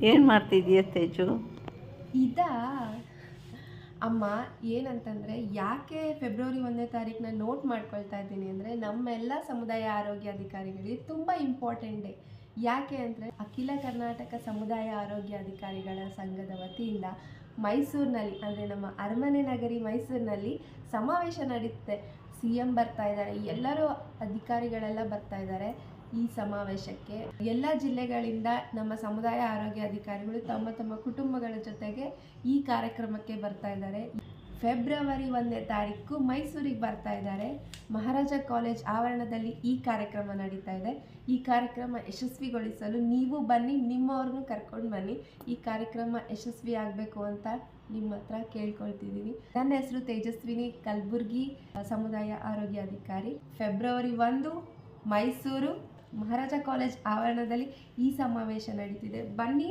ಏನು ಮಾಡ್ತಿದ್ದೀಯ ತೇಜು? ಇದಾ ಅಮ್ಮ, ಏನಂತಂದರೆ ಯಾಕೆ ಫೆಬ್ರವರಿ 1ನೇ ತಾರೀಕನ್ನ ನೋಟ್ ಮಾಡ್ಕೊಳ್ತಾ ಇದ್ದೀನಿ ಅಂದರೆ, ನಮ್ಮೆಲ್ಲ ಸಮುದಾಯ ಆರೋಗ್ಯಾಧಿಕಾರಿಗಳಿಗೆ ತುಂಬ ಇಂಪಾರ್ಟೆಂಟ್ ಡೇ. ಯಾಕೆ ಅಂದರೆ ಅಖಿಲ ಕರ್ನಾಟಕ ಸಮುದಾಯ ಆರೋಗ್ಯಾಧಿಕಾರಿಗಳ ಸಂಘದ ವತಿಯಿಂದ ಮೈಸೂರಿನಲ್ಲಿ, ಅಂದರೆ ನಮ್ಮ ಅರಮನೆ ನಗರಿ ಮೈಸೂರಿನಲ್ಲಿ ಸಮಾವೇಶ ನಡೆಯುತ್ತೆ. CM ಬರ್ತಾ ಇದ್ದಾರೆ, ಎಲ್ಲರೂ ಅಧಿಕಾರಿಗಳೆಲ್ಲ ಬರ್ತಾ ಇದ್ದಾರೆ ಈ ಸಮಾವೇಶಕ್ಕೆ. ಎಲ್ಲ ಜಿಲ್ಲೆಗಳಿಂದ ನಮ್ಮ ಸಮುದಾಯ ಆರೋಗ್ಯಾಧಿಕಾರಿಗಳು ತಮ್ಮ ತಮ್ಮ ಕುಟುಂಬಗಳ ಜೊತೆಗೆ ಈ ಕಾರ್ಯಕ್ರಮಕ್ಕೆ ಬರ್ತಾ ಇದ್ದಾರೆ. ಫೆಬ್ರವರಿ 1ನೇ ತಾರೀಕು ಮೈಸೂರಿಗೆ ಬರ್ತಾ ಇದ್ದಾರೆ. ಮಹಾರಾಜ ಕಾಲೇಜ್ ಆವರಣದಲ್ಲಿ ಈ ಕಾರ್ಯಕ್ರಮ ನಡೀತಾ ಇದೆ. ಈ ಕಾರ್ಯಕ್ರಮ ಯಶಸ್ವಿಗೊಳಿಸಲು ನೀವು ಬನ್ನಿ, ನಿಮ್ಮವ್ರನ್ನೂ ಕರ್ಕೊಂಡು ಬನ್ನಿ. ಈ ಕಾರ್ಯಕ್ರಮ ಯಶಸ್ವಿ ಆಗಬೇಕು ಅಂತ ನಿಮ್ಮ ಹತ್ರ ಕೇಳ್ಕೊಳ್ತಿದ್ದೀನಿ. ನನ್ನ ಹೆಸರು ತೇಜಸ್ವಿನಿ, ಕಲಬುರ್ಗಿ ಸಮುದಾಯ ಆರೋಗ್ಯಾಧಿಕಾರಿ. ಫೆಬ್ರವರಿ 1 ಮೈಸೂರು ಮಹಾರಾಜ ಕಾಲೇಜ್ ಆವರಣದಲ್ಲಿ ಈ ಸಮಾವೇಶ ನಡೀತಿದೆ. ಬನ್ನಿ.